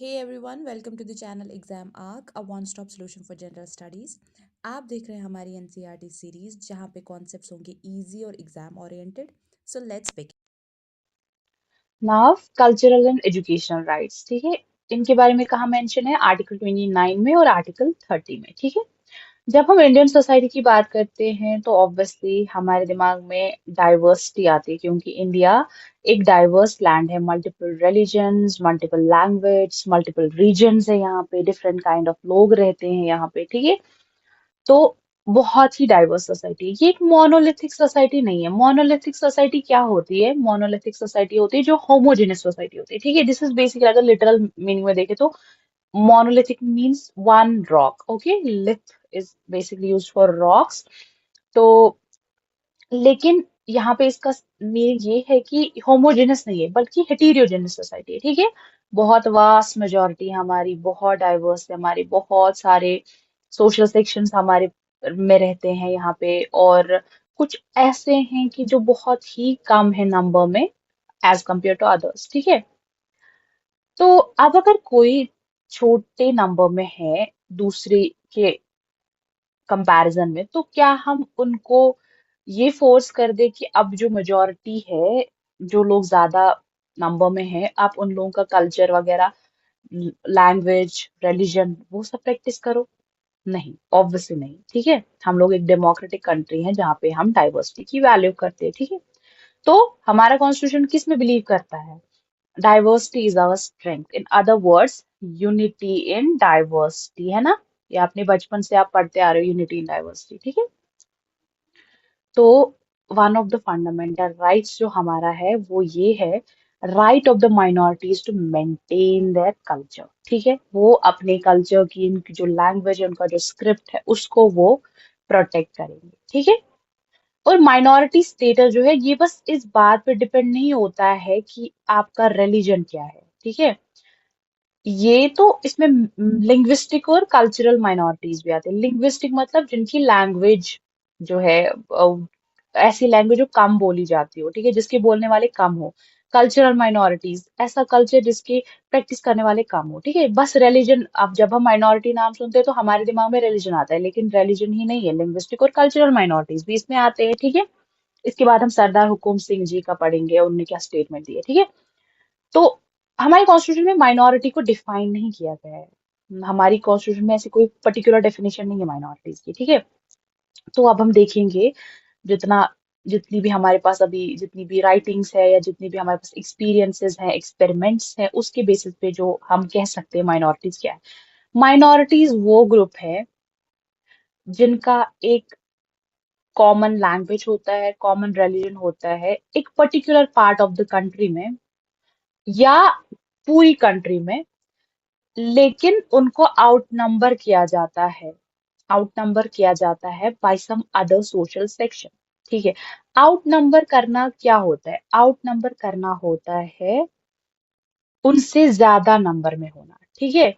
Hey everyone, welcome to the channel Exam Arc, a one-stop solution for general studies. आप देख रहे हैं हमारी एनसीईआरटी सीरीज जहाँ पे कॉन्सेप्ट्स होंगे इजी और exam oriented. So let's begin. Now cultural and educational rights. ठीक है, इनके बारे में कहाँ मेंशन है? आर्टिकल 29 में और आर्टिकल 30 में। ठीक है, जब हम इंडियन सोसाइटी की बात करते हैं तो ऑब्वियसली हमारे दिमाग में डाइवर्सिटी आती है, क्योंकि इंडिया एक डाइवर्स लैंड है। Multiple religions, multiple language, multiple regions है। यहाँ पे डिफरेंट काइंड ऑफ लोग रहते हैं यहाँ पे। ठीक है, तो बहुत ही डाइवर्स सोसाइटी है। ये एक मोनोलिथिक सोसाइटी नहीं है। मोनोलिथिक सोसाइटी क्या होती है? मोनोलिथिक सोसाइटी होती है जो होमोजेनस सोसाइटी होती है। ठीक है, दिस इज बेसिकली, अगर लिटरल मीनिंग में देखें तो monolithic means one rock. Okay, lith is basically used for rocks. तो लेकिन यहाँ पे इसका मीनिंग ये है कि होमोजेनस नहीं है बल्कि हेटेरोजेनस सोसाइटी है। ठीक है, बहुत वास्ट मेजोरिटी हमारी, बहुत डाइवर्स है हमारी, बहुत सारे सोशल सेक्शंस हमारे में रहते हैं यहाँ पे, और कुछ ऐसे हैं कि जो बहुत ही कम है नंबर में एज कम्पेयर टू अदर्स। ठीक है, तो अब अगर कोई छोटे नंबर में है दूसरे के कंपैरिजन में, तो क्या हम उनको ये फोर्स कर दे कि अब जो मेजोरिटी है, जो लोग ज्यादा नंबर में है, आप उन लोगों का कल्चर वगैरह, लैंग्वेज, रिलीजन वो सब प्रैक्टिस करो? नहीं, ऑब्वियसली नहीं। ठीक है, हम लोग एक डेमोक्रेटिक कंट्री है जहाँ पे हम डाइवर्सिटी की वैल्यू करते हैं। ठीक है, तो हमारा कॉन्स्टिट्यूशन किस में बिलीव करता है? Diversity is our strength. In other words, unity in diversity, है ना? ये अपने बचपन से आप पढ़ते आ रहे हो, यूनिटी इन डाइवर्सिटी। ठीक है, तो one of the fundamental rights जो हमारा है वो ये है, right of the minorities to maintain their culture. ठीक है, वो अपने कल्चर की, उनकी जो लैंग्वेज है, उनका जो स्क्रिप्ट है, उसको वो प्रोटेक्ट करेंगे। ठीक है, और माइनॉरिटी स्टेटस जो है ये बस इस बात पे डिपेंड नहीं होता है कि आपका रिलीजन क्या है। ठीक है, ये तो इसमें लिंग्विस्टिक और कल्चरल माइनॉरिटीज भी आते हैं। लिंग्विस्टिक मतलब जिनकी लैंग्वेज जो है ऐसी लैंग्वेज जो कम बोली जाती हो। ठीक है, जिसके बोलने वाले कम हो। कल्चरल माइनॉरिटीज, ऐसा कल्चर जिसके प्रैक्टिस करने वाले कम हो। ठीक है, बस रिलीजन, अब जब हम माइनॉरिटी नाम सुनते हैं तो हमारे दिमाग में रिलीजन आता है, लेकिन रिलीजन ही नहीं है, लिंग्विस्टिक और कल्चरल माइनॉरिटीज भी इसमें आते हैं। ठीक है, इसके बाद हम सरदार हुकुम सिंह जी का पढ़ेंगे, उन्होंने क्या स्टेटमेंट दिए। ठीक है, तो हमारे कॉन्स्टिट्यूशन में माइनॉरिटी को डिफाइन नहीं किया गया है। हमारी कॉन्स्टिट्यूशन में ऐसी कोई पर्टिकुलर डेफिनेशन नहीं है माइनॉरिटीज की। ठीक है, तो अब हम देखेंगे जितना, जितनी भी हमारे पास अभी जितनी भी राइटिंग्स है या जितनी भी हमारे पास एक्सपीरियंसेस हैं, एक्सपेरिमेंट्स हैं, उसके बेसिस पे जो हम कह सकते हैं माइनॉरिटीज क्या है। माइनॉरिटीज वो ग्रुप है जिनका एक कॉमन लैंग्वेज होता है, कॉमन रिलीजन होता है, एक particular part of the country में या पूरी कंट्री में, लेकिन उनको आउट नंबर किया जाता है। आउट नंबर किया जाता है by some other social section. ठीक है, आउट नंबर करना क्या होता है? आउट नंबर करना होता है उनसे ज्यादा नंबर में होना। ठीक है,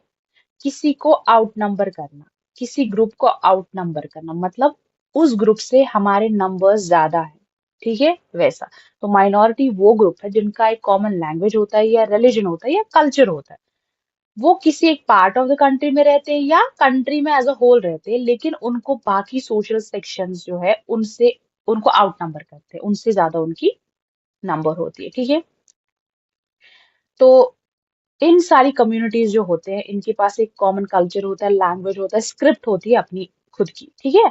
किसी को आउट नंबर करना, किसी ग्रुप को आउट नंबर करना मतलब उस ग्रुप से हमारे नंबर्स ज्यादा है। ठीक है, वैसा। तो माइनॉरिटी वो ग्रुप है जिनका एक कॉमन लैंग्वेज होता है या रिलीजन होता है या कल्चर होता है। वो किसी एक पार्ट ऑफ द कंट्री में रहते हैं या कंट्री में एज अ होल रहते हैं, लेकिन उनको बाकी सोशल सेक्शंस जो है उनसे, उनको आउट नंबर करते हैं, उनसे ज्यादा उनकी नंबर होती है। ठीक है, तो इन सारी कम्युनिटीज जो होते हैं इनके पास एक कॉमन कल्चर होता है, लैंग्वेज होता है, स्क्रिप्ट होती है अपनी खुद की। ठीक है,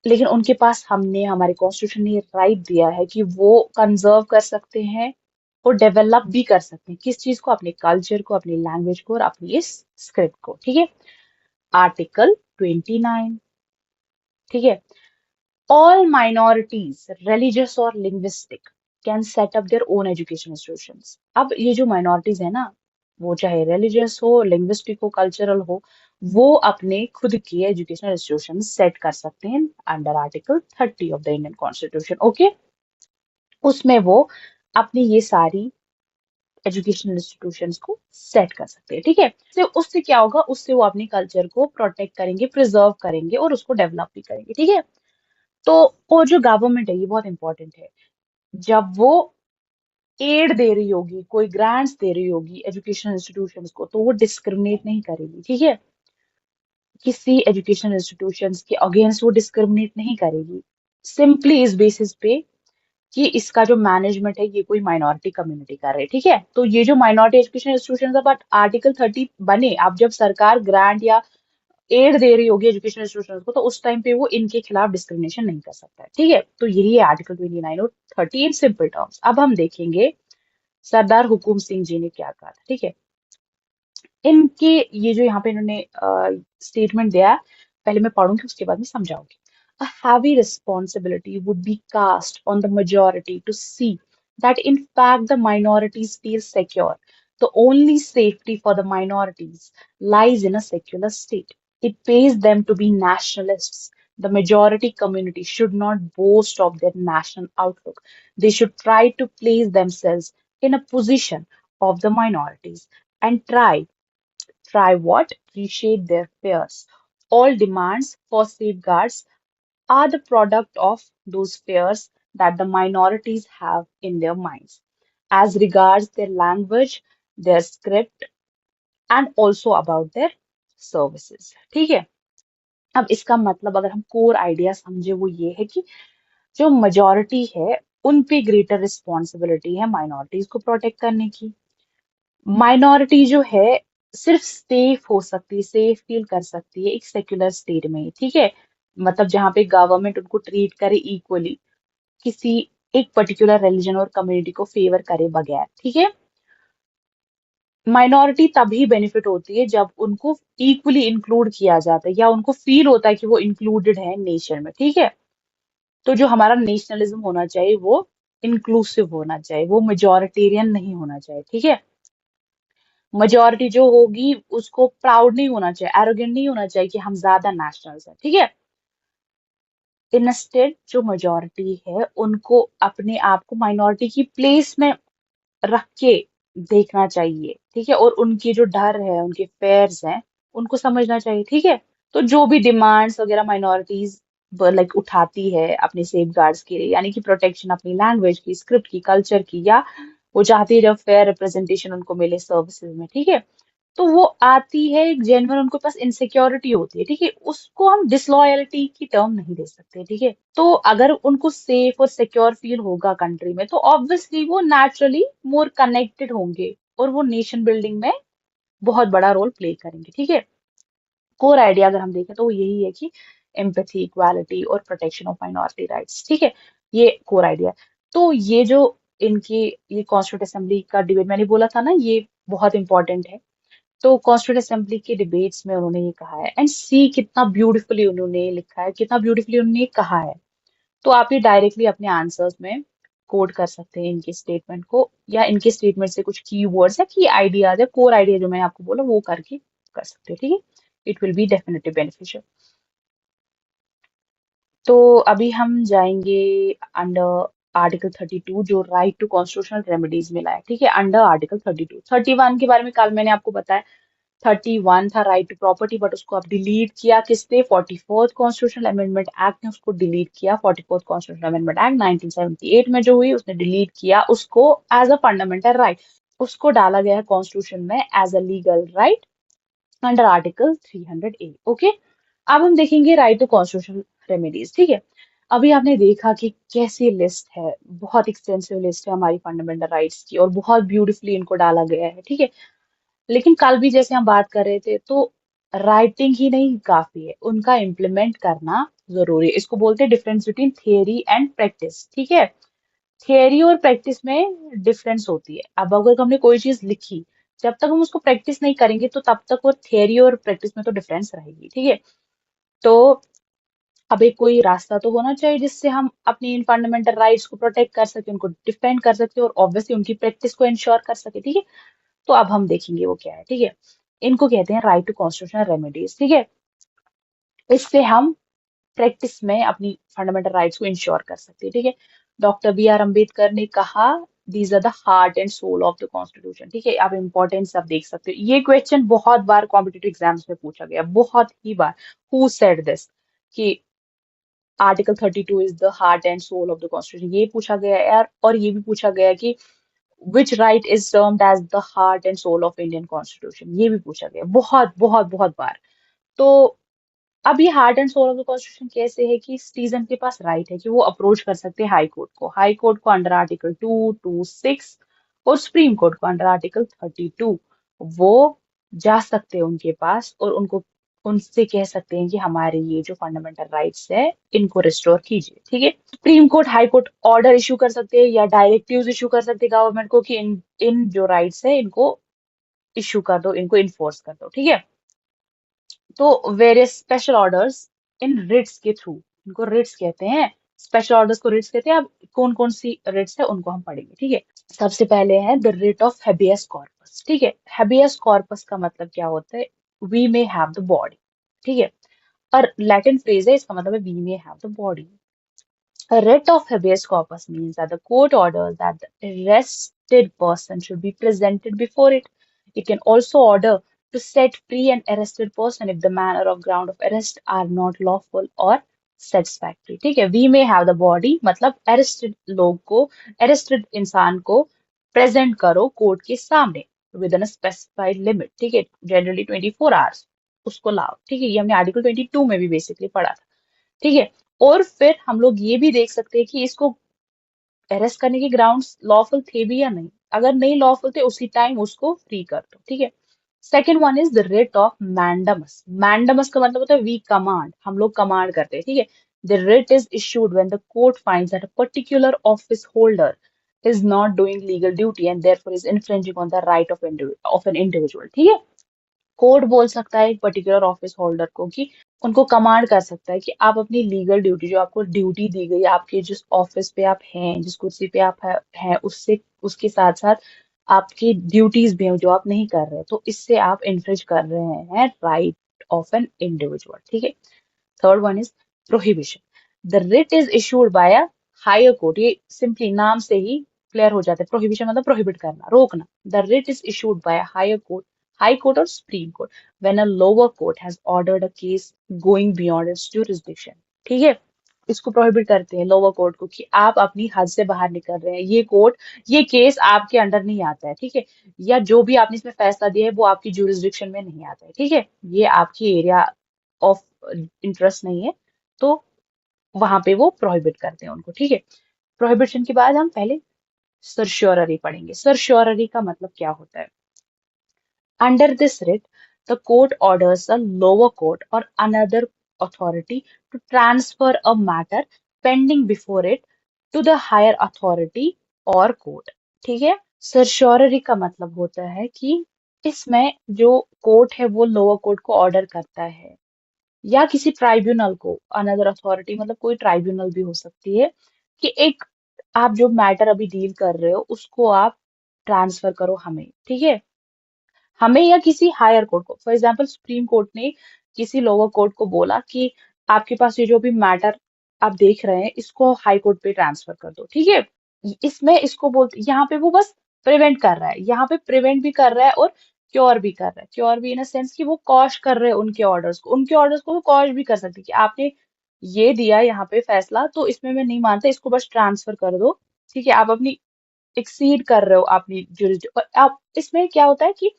लेकिन उनके पास, हमने, हमारे कॉन्स्टिट्यूशन ने राइट दिया है कि वो कंजर्व कर सकते हैं और डेवलप भी कर सकते हैं। किस चीज को? अपने कल्चर को, अपनी लैंग्वेज को और अपनी इस स्क्रिप्ट को। ठीक है, आर्टिकल 29। ठीक है, ऑल माइनॉरिटीज, रिलीजियस और linguistic, can set up their own education institutions. अब ये जो माइनॉरिटीज है ना, वो चाहे रिलीजियस हो, लिंग्विस्टिक हो, कल्चरल हो, वो अपने खुद के एजुकेशनल इंस्टीट्यूशन सेट कर सकते हैं under article 30 of the Indian constitution. Okay, उसमें वो अपनी ये सारी एजुकेशनल इंस्टीट्यूशंस को सेट कर सकते हैं। ठीक है, से उससे क्या होगा? उससे वो अपने कल्चर को प्रोटेक्ट करेंगे, प्रिजर्व करेंगे और उसको डेवलप भी करेंगे। ठीक है, तो और जो गवर्नमेंट है, ये बहुत इंपॉर्टेंट है। जब वो एड दे रही होगी, कोई ग्रांट्स दे रही होगी एजुकेशन इंस्टीट्यूशंस को, तो वो डिस्क्रिमिनेट नहीं करेगी, ठीक है। किसी एजुकेशन इंस्टीट्यूशंस के अगेंस्ट वो डिस्क्रिमिनेट नहीं करेगी, सिंपली इस बेसिस पे कि इसका जो मैनेजमेंट है ये कोई माइनॉरिटी कम्युनिटी कर रहे हैं, ठीक है। तो ये जो माइनॉरिटी एजुकेशन इंस्टीट्यूशन है, बट आर्टिकल 30 बने, अब जब सरकार ग्रांट या एड दे रही होगी एजुकेशन इंस्टीट्यूशन को, तो उस टाइम पे वो इनके खिलाफ डिस्क्रिमिनेशन नहीं कर सकता है, ठीक है। तो यही है आर्टिकल 29 और 30 इन सिंपल टर्म्स। अब हम देखेंगे सरदार हुकुम सिंह जी ने क्या कहा था, ठीक है। इनके ये जो यहाँ पे इन्होंने स्टेटमेंट दिया है, पहले मैं पढ़ूंगी उसके बाद में समझाऊंगी। A heavy responsibility would be cast on the majority to see that in fact the minorities feel secure. The only safety for the minorities lies in a secular state. It pays them to be nationalists. The majority community should not boast of their national outlook. They should try to place themselves in a position of the minorities and try what? Appreciate their fears. All demands for safeguards are the product of those fears that the minorities have in their minds, as regards their language, their script, and also about their services. ठीक है। अब इसका मतलब अगर हम core idea समझे वो ये है कि जो मेजोरिटी है उन पे ग्रेटर रिस्पॉन्सिबिलिटी है माइनॉरिटीज को प्रोटेक्ट करने की। माइनॉरिटी जो है सिर्फ सेफ हो सकती है, सेफ फील कर सकती है एक सेक्युलर स्टेट में, ठीक है। मतलब जहाँ पे गवर्नमेंट उनको ट्रीट करे इक्वली, किसी एक पर्टिकुलर रिलीजन और कम्युनिटी को फेवर करे बगैर, ठीक है। माइनॉरिटी तभी बेनिफिट होती है जब उनको इक्वली इंक्लूड किया जाता है या उनको फील होता है कि वो इंक्लूडेड है नेशन में, ठीक है। तो जो हमारा नेशनलिज्म होना चाहिए वो इंक्लूसिव होना चाहिए, वो मेजोरिटेरियन नहीं होना चाहिए, ठीक है। मेजोरिटी जो होगी उसको प्राउड नहीं होना चाहिए, एरोगेंट नहीं होना चाहिए कि हम ज्यादा नेशनल्स हैं, ठीक है। इंस्टेड जो मेजोरिटी है उनको अपने आप को माइनॉरिटी की प्लेस में रख के देखना चाहिए, ठीक है। और उनकी जो डर है, उनके फेयर्स हैं, उनको समझना चाहिए, ठीक है। तो जो भी डिमांड्स वगैरह माइनॉरिटीज लाइक उठाती है अपने सेफ गार्ड्स के लिए, यानी कि प्रोटेक्शन अपनी लैंग्वेज की, स्क्रिप्ट की, कल्चर की, या वो चाहती है जब फेयर रिप्रेजेंटेशन उनको मिले सर्विसेज में, ठीक है। तो वो आती है एक जेन्युइन, उनको पास इनसिक्योरिटी होती है, ठीक है। उसको हम डिसलॉयल्टी की टर्म नहीं दे सकते, ठीक है। तो अगर उनको सेफ और सिक्योर फील होगा कंट्री में, तो ऑब्वियसली वो नेचुरली मोर कनेक्टेड होंगे और वो नेशन बिल्डिंग में बहुत बड़ा रोल प्ले करेंगे, ठीक है। कोर आइडिया अगर हम देखें तो वो यही है कि एम्पैथी, इक्वालिटी और प्रोटेक्शन ऑफ माइनॉरिटी राइट्स, ठीक है। ये कोर आइडिया। तो ये जो इनकी ये कॉन्स्टिट्यूंट असेंबली का डिबेट मैंने बोला था ना, ये बहुत इंपॉर्टेंट है। तो कॉन्स्टिट्यूंट असेंबली के डिबेट्स में उन्होंने ये कहा है, एंड सी कितना ब्यूटीफुली उन्होंने लिखा है, कितना ब्यूटीफुली उन्होंने कहा है। तो आप ये डायरेक्टली अपने आंसर्स में कोड कर सकते हैं इनके स्टेटमेंट को, या इनके स्टेटमेंट से कुछ की वर्ड्स है, की आइडियाज है, कोर आइडिया जो मैं आपको बोला वो करके कर सकते हैं, ठीक है। It will be definitely beneficial. तो अभी हम जाएंगे अंडर आर्टिकल 32 जो राइट टू कॉन्स्टिट्यूशनल रेमेडीज मिला है, ठीक है। अंडर आर्टिकल 32, 31 के बारे में कल मैंने आपको बताया। 31 था राइट टू प्रॉपर्टी, बट उसको अब डिलीट किया किसने? 44th कॉन्स्टिट्यूशनल अमेंडमेंट एक्ट ने उसको डिलीट किया। 44th कॉन्स्टिट्यूशनल अमेंडमेंट एक्ट 1978 में जो हुई उसने डिलीट किया उसको एज अ फंडामेंटल राइट। उसको डाला गया है कॉन्स्टिट्यूशन में as a legal right under article 300A, okay. अब हम देखेंगे राइट टू कॉन्स्टिट्यूशनल रेमेडीज, ठीक है। अभी आपने देखा कि कैसी लिस्ट है, बहुत एक्सटेंसिव लिस्ट है हमारी फंडामेंटल राइट्स की, और बहुत ब्यूटीफुली इनको डाला गया है, ठीक है। लेकिन कल भी जैसे हम बात कर रहे थे, तो राइटिंग ही नहीं काफी है, उनका इम्प्लीमेंट करना जरूरी है। इसको बोलते हैं difference between theory and practice, ठीक है। थियरी और प्रैक्टिस में डिफरेंस होती है। अब अगर हमने कोई चीज लिखी, जब तक हम उसको प्रैक्टिस नहीं करेंगे तो तब तक वो थियरी और प्रैक्टिस में तो डिफरेंस रहेगी, ठीक है। तो अब एक कोई रास्ता तो होना चाहिए जिससे हम अपनी इन फंडामेंटल राइट्स को प्रोटेक्ट कर सके, उनको डिफेंड कर सकते और ऑब्वियसली उनकी प्रैक्टिस को इंश्योर कर सके, ठीक है। तो अब हम देखेंगे वो क्या है, ठीक है। इनको कहते हैं राइट टू कॉन्स्टिट्यूशनल रेमेडीज, ठीक है। इससे हम प्रैक्टिस में अपनी फंडामेंटल राइट्स को इंश्योर कर सकते हैं, ठीक है। डॉक्टर बी आर अम्बेडकर ने कहा these are the heart and soul of the constitution, ठीक है। आप इंपॉर्टेंस आप देख सकते हो, ये क्वेश्चन बहुत बार कॉम्पिटिटिव एग्जाम्स में पूछा गया, बहुत ही बार। हु सेड दिस कि article 32 is the heart and soul of the constitution, ये पूछा गया है। और ये भी पूछा गया कि which right is termed as the heart and soul of Indian constitution, ये भी पूछा गया बहुत बहुत बहुत बार। तो अब ये heart and soul of the constitution कैसे है कि सिटीजन के पास राइट है कि वो अप्रोच कर सकते हैं हाई कोर्ट को अंडर आर्टिकल 226 और सुप्रीम कोर्ट को अंडर आर्टिकल 32। वो जा सकते हैं उनके पास और उनको उनसे कह सकते हैं कि हमारे ये जो फंडामेंटल राइट्स है इनको रिस्टोर कीजिए, ठीक है। Supreme court high court order issue कर सकते हैं या डायरेक्टिव्स इशू कर सकते हैं गवर्नमेंट को कि इन इन जो राइट्स है इनको इशू कर दो, इनको इन्फोर्स कर दो, ठीक है। तो various special orders in writs के थ्रू, इनको रिट्स कहते हैं, स्पेशल ऑर्डर्स को रिट्स कहते हैं। अब कौन कौन सी रिट्स है उनको हम पढ़ेंगे, ठीक है। सबसे पहले है the writ of habeas corpus, ठीक है। हेबियस कॉर्पस का मतलब क्या होता है, we may have the body, ठीक है। और लैटिन फ्रेज है, इसका मतलब है we may have the body. A writ of habeas corpus means that the court orders that the arrested person should be presented before it. It can also order to set free an arrested person if the manner or ground of arrest are not lawful or satisfactory. ठीक है, we may have the body मतलब arrested लोग को, arrested इंसान को present करो court के सामने within a specified limit, ठीक है, generally 24 hours उसको लाओ, ठीक है। ये हमने आर्टिकल 22 में भी बेसिकली पढ़ा था, ठीक है। और फिर हम लोग ये भी देख सकते हैं कि इसको अरेस्ट करने के ग्राउंड्स लॉफुल थे भी या नहीं। अगर नहीं लॉफुल थे उसी टाइम उसको फ्री कर दो, ठीक है। Second one is the writ of mandamus. Mandamus का मतलब होता है वी कमांड, हम लोग कमांड करते हैं, ठीक है। The writ is issued when the court finds that a particular office holder is not doing legal duty and therefore is infringing on the right of an individual, ठीक है। Court बोल सकता है एक पर्टिकुलर ऑफिस होल्डर को कि उनको command कर सकता है कि आप अपनी लीगल ड्यूटी, जो आपको ड्यूटी दी गई है, आपके जिस ऑफिस पे आप हैं, जिस कुर्सी पे आप हैं, उससे उसके साथ साथ आपकी ड्यूटीज भी हैं जो आप नहीं कर रहे, तो इससे आप इन्फ्रिज कर रहे हैं राइट ऑफ एन इंडिविजुअल, ठीक है। Third one is prohibition. The writ is issued by a higher court, ये सिंपली नाम से ही क्लियर हो जाता है, प्रोहिबिशन मतलब प्रोहिबिट करना, रोकना। The writ is issued by higher court, high court और supreme court when a lower court has ordered a case going beyond its jurisdiction, ठीक है। इसको प्रोहिबिट करते हैं लोअर कोर्ट को कि आप अपनी हद से बाहर निकल रहे हैं, ये कोर्ट, ये केस आपके अंडर नहीं आता है, ठीक है। या जो भी आपने इसमें फैसला दिया है वो आपकी जुरिस्डिक्शन में नहीं आता है, ठीक है, ये आपकी एरिया ऑफ इंटरेस्ट नहीं है, तो वहां पे वो प्रोहिबिट करते हैं उनको, ठीक है। प्रोहिबिशन के बाद हम पहले सर्श्योररी पढ़ेंगे। सर्श्योररी का मतलब क्या होता है। Under this writ, the court orders a lower court or another authority to transfer a matter pending before it to the higher authority or court, ठीक है। सर्श्योररी का मतलब होता है कि इसमें जो कोर्ट है वो लोअर कोर्ट को ऑर्डर करता है या किसी ट्राइब्यूनल को, अनदर अथॉरिटी मतलब कोई ट्राइब्यूनल भी हो सकती है, कि एक आप जो मैटर अभी डील कर रहे हो उसको आप ट्रांसफर करो हमें, ठीक है, हमें या किसी हायर कोर्ट को। फॉर एग्जाम्पल सुप्रीम कोर्ट ने किसी लोअर कोर्ट को बोला कि आपके पास ये जो भी मैटर आप देख रहे हैं इसको हाई कोर्ट पे ट्रांसफर कर दो, ठीक है। इसमें इसको बोलते, यहाँ पे वो बस प्रिवेंट कर रहा है, यहाँ पे प्रिवेंट भी कर रहा है और क्योर भी कर रहा है। क्योर भी इन सेंस कि वो कॉश कर रहे हैं उनके ऑर्डर्स को वो कॉश भी कर सकते हैं कि आपने ये दिया यहाँ पे फैसला तो इसमें मैं नहीं मानता, इसको बस ट्रांसफर कर दो, ठीक है। आप अपनी एक्सीड कर रहे हो अपनी जुरिस्डिक्शन, और आप इसमें क्या होता है कि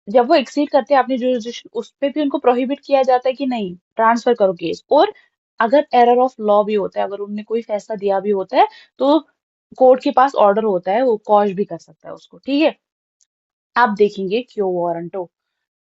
जब वो एक्सीड करते हैं अपनी जुरिस्डिक्शन उस पे भी उनको प्रोहिबिट किया जाता है कि नहीं ट्रांसफर करो केस। और अगर एरर ऑफ लॉ भी होता है, अगर उन्होंने कोई फैसला दिया भी होता है तो कोर्ट के पास ऑर्डर होता है, वो कॉश भी कर सकता है उसको, ठीक है। आप देखेंगे क्यो वारंटो।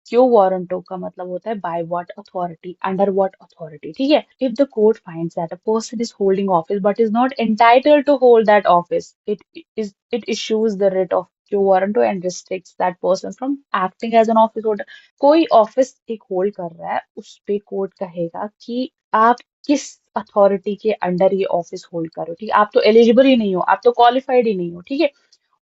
क्यो वारंटो का मतलब होता है by what authority, under what authority, ठीक है। If the court finds that a person is holding office but is not entitled to hold that office, it issues the writ of quo warranto and restricts that person from acting as an office holder. कोई office एक hold कर रहा है उस पे court कहेगा कि आप किस अथॉरिटी के अंडर ये ऑफिस होल्ड करो, ठीक है। आप तो एलिजिबल ही नहीं हो, आप तो क्वालिफाइड ही नहीं हो, ठीक है।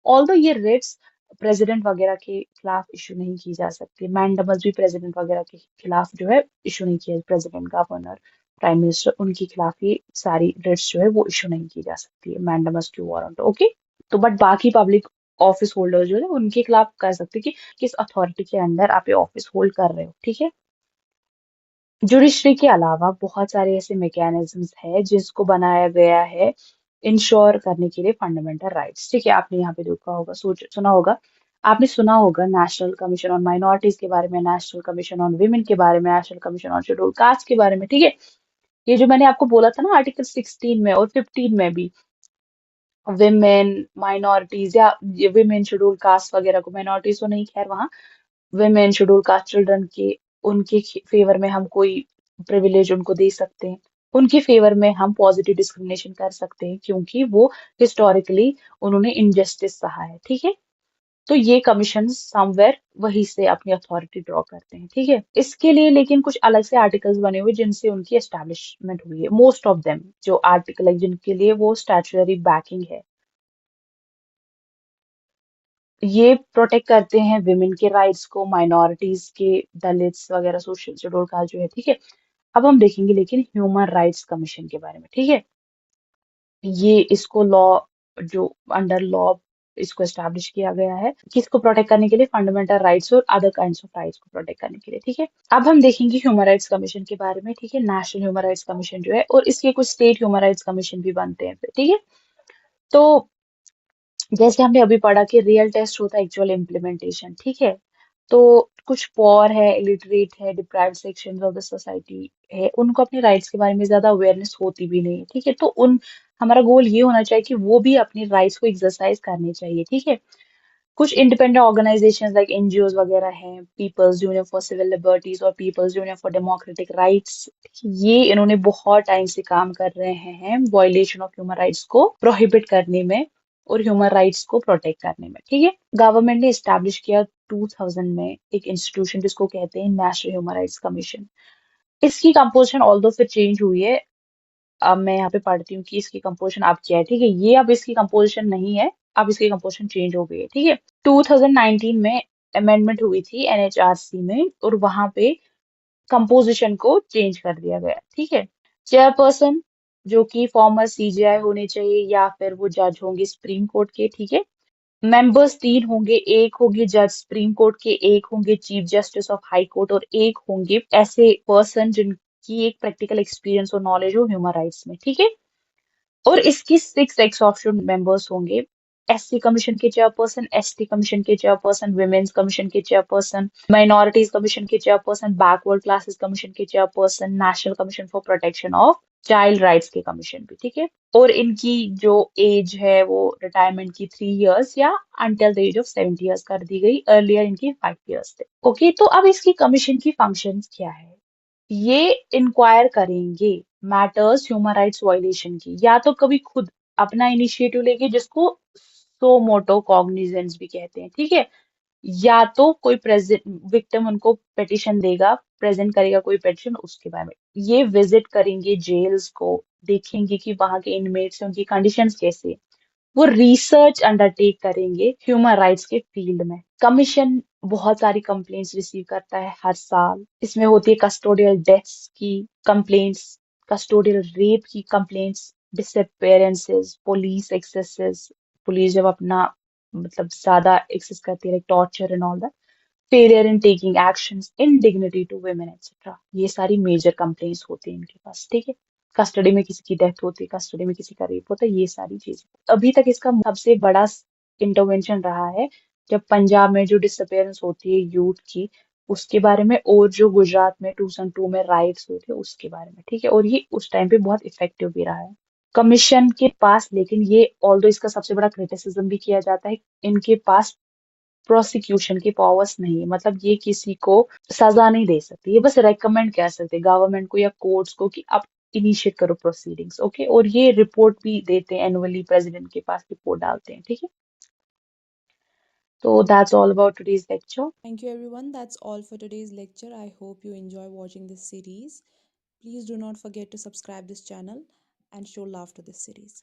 ऑल्दो ये रिट्स प्रेसिडेंट वगैरह के खिलाफ इशू नहीं की जा सकती, मैंडमस भी प्रेसिडेंट वगैरह के खिलाफ जो है इशू नहीं किया, प्रेसिडेंट गवर्नर प्राइम मिनिस्टर उनके खिलाफ ये सारी रिट्स जो है वो इशू नहीं की जा सकती है, मैंडमस क्यू वारंट, ओके। तो बट बाकी पब्लिक ऑफिस होल्डर जो है उनके खिलाफ कर सकते हैं कि किस अथॉरिटी के अंदर आप ये ऑफिस होल्ड कर रहे हो, ठीक है। जुडिशरी के अलावा बहुत सारे ऐसे मैकेनिज्म्स है जिसको बनाया गया है इंश्योर करने के लिए फंडामेंटल राइट्स। ठीक है, आपने यहाँ पे देखा होगा, सोच सुना होगा, आपने सुना होगा नेशनल कमीशन ऑन माइनॉरिटीज के बारे में, नेशनल कमीशन ऑन विमेन के बारे में, national commission on schedule caste के बारे में। ठीक है, ये जो मैंने आपको बोला था ना आर्टिकल 16 में और 15 में भी, विमेन माइनॉरिटीज या विमेन शेड्यूल कास्ट वगैरह को, माइनॉरिटीज तो नहीं खैर वहाँ, विमेन शेड्यूल कास्ट चिल्ड्रन के, उनके फेवर में हम कोई प्रिविलेज उनको दे सकते हैं, उनके फेवर में हम पॉजिटिव डिस्क्रिमिनेशन कर सकते हैं क्योंकि वो हिस्टोरिकली उन्होंने इनजस्टिस सहा है। ठीक है, तो ये कमीशन समवेयर वहीं से अपनी अथॉरिटी ड्रॉ करते हैं। ठीक है, इसके लिए लेकिन कुछ अलग से आर्टिकल्स बने हुए जिनसे उनकी एस्टैब्लिशमेंट हुई है। मोस्ट ऑफ देम जो आर्टिकल है जिनके लिए वो स्टैट्यूटरी बैकिंग है, ये प्रोटेक्ट करते हैं विमेन के राइट्स को, माइनॉरिटीज के, दलित्स वगैरह, सोशल शेड्यूल का जो है। ठीक है, अब हम देखेंगे लेकिन ह्यूमन राइट्स कमीशन के बारे में। ठीक है, ये इसको लॉ, जो अंडर लॉ इसको एस्टैब्लिश किया गया है, किसको प्रोटेक्ट करने के लिए, फंडामेंटल राइट्स और अदर काइंड्स ऑफ राइट्स को प्रोटेक्ट करने के लिए। ठीक है, अब हम देखेंगे ह्यूमन राइट्स कमीशन के बारे में। ठीक है, नेशनल ह्यूमन राइट्स कमीशन जो है, और इसके कुछ स्टेट ह्यूमन राइट्स कमीशन भी बनते हैं फिर। ठीक है, तो जैसे हमने अभी पढ़ा कि रियल टेस्ट होता है एक्चुअल इम्प्लीमेंटेशन। ठीक है, तो कुछ पॉर है, इलिटरेट है, deprived sections of the society है, उनको अपने राइट्स के बारे में ज्यादा अवेयरनेस होती भी नहीं है। ठीक है, तो उन हमारा गोल ये होना चाहिए कि वो भी अपने राइट्स को एक्सरसाइज करने चाहिए। ठीक है, कुछ इंडिपेंडेंट ऑर्गेनाइजेशंस लाइक एनजीओज वगैरह हैं, People's Union for Civil Liberties और People's Union for Democratic Rights, ये इन्होंने बहुत टाइम से काम कर रहे हैं वायलेशन ऑफ ह्यूमन राइट्स को प्रोहिबिट करने में और ह्यूमन राइट्स को प्रोटेक्ट करने में। ठीक है, गवर्नमेंट ने स्टैब्लिश किया 2000 में एक इंस्टीट्यूशन जिसको कहते हैं नेशनल ह्यूमन राइट्स कमीशन। इसकी कंपोजिशन ऑल्दो फिर चेंज हुई है। अब मैं यहाँ पे पढ़ती हूँ कि इसकी कंपोजिशन अब क्या है। ठीक है, ये अब इसकी कंपोजिशन नहीं है, अब इसकी कंपोजिशन चेंज हो गई है। ठीक है, 2019 में अमेंडमेंट हुई थी एनएचआरसी में और वहां पे कंपोजिशन को चेंज कर दिया गया। ठीक है, चेयरपर्सन जो कि फॉर्मर सीजेआई होने चाहिए या फिर वो जज होंगे सुप्रीम कोर्ट के। ठीक है, मेंबर्स तीन होंगे, एक होंगे जज सुप्रीम कोर्ट के, एक होंगे chief justice of high court और एक होंगे ऐसे पर्सन जिनकी एक प्रैक्टिकल एक्सपीरियंस और नॉलेज हो ह्यूमन राइट्स में। ठीक है, और इसकी 6 एक्स ऑप्शन मेंबर्स होंगे, एससी कमीशन के चेयरपर्सन, एसटी कमीशन के चेयरपर्सन, वुमेन्स कमीशन के चेयरपर्सन, माइनॉरिटीज कमीशन के चेयरपर्सन, बैकवर्ड क्लासेस कमीशन के chairperson, national commission for protection of child rights के कमीशन भी। ठीक है, और इनकी जो एज है वो रिटायरमेंट की 3 इयर्स या until the age of 70 years कर दी गई, अर्लियर इनकी 5 इयर्स थे। ओके, तो अब इसकी कमीशन की फंक्शंस क्या है, ये इंक्वायर करेंगे मैटर्स ह्यूमन राइट्स वायलेशन की, या तो कभी खुद अपना इनिशिएटिव लेंगे जिसको सो मोटो कॉग्निजेंस भी कहते हैं। ठीक है, या तो कोई प्रेजेंट विक्टिम उनको पिटिशन देगा, प्रेजेंट करेगा कोई पिटिशन, उसके बारे में ये विजिट करेंगे जेल्स को, देखेंगे कि वहां के इनमेट्स उनकी कंडीशंस कैसे हैं। वो रिसर्च अंडरटेक करेंगे ह्यूमन राइट्स के फील्ड में। कमीशन बहुत सारी कंप्लेंट्स रिसीव करता है हर साल, इसमें होती है कस्टोडियल डेथ्स की कंप्लेंट्स, कस्टोडियल रेप की complaints, disappearances, police excesses, police जब अपना मतलब ज्यादा एक्सेस करती है, torture and all that, failure in taking actions, indignity to women etcetera, ये सारी मेजर कंप्लेंट्स होती हैं इनके पास। ठीक है, कस्टडी में किसी की डेथ होती है, कस्टडी में किसी का रेप होता है, ये सारी चीजें। अभी तक इसका सबसे बड़ा इंटरवेंशन रहा है जब पंजाब में जो डिसअपेयरेंस होती है यूथ की, उसके बारे में, और जो गुजरात में 2002 में राइट्स हुए थे उसके बारे में। ठीक है, और ये उस टाइम पे बहुत इफेक्टिव भी रहा है कमीशन के पास। लेकिन ये ऑल्दो इसका सबसे बड़ा क्रिटिसिज्म भी किया जाता है, इनके पास प्रोसिक्यूशन की पावर्स नहीं है, मतलब ये किसी को सजा नहीं दे सकती, ये बस रेकमेंड कर सकते गवर्नमेंट को या कोर्ट्स को कि आप इनिशिएट करो प्रोसीडिंग्स। ओके, और ये रिपोर्ट भी देते हैं एनुअली, प्रेसिडेंट के पास रिपोर्ट डालते हैं। ठीक है, तो that's all about today's lecture. Thank you, everyone. That's all for today's lecture. I hope you enjoy watching this series. Please do not forget to subscribe this channel and show love to this series.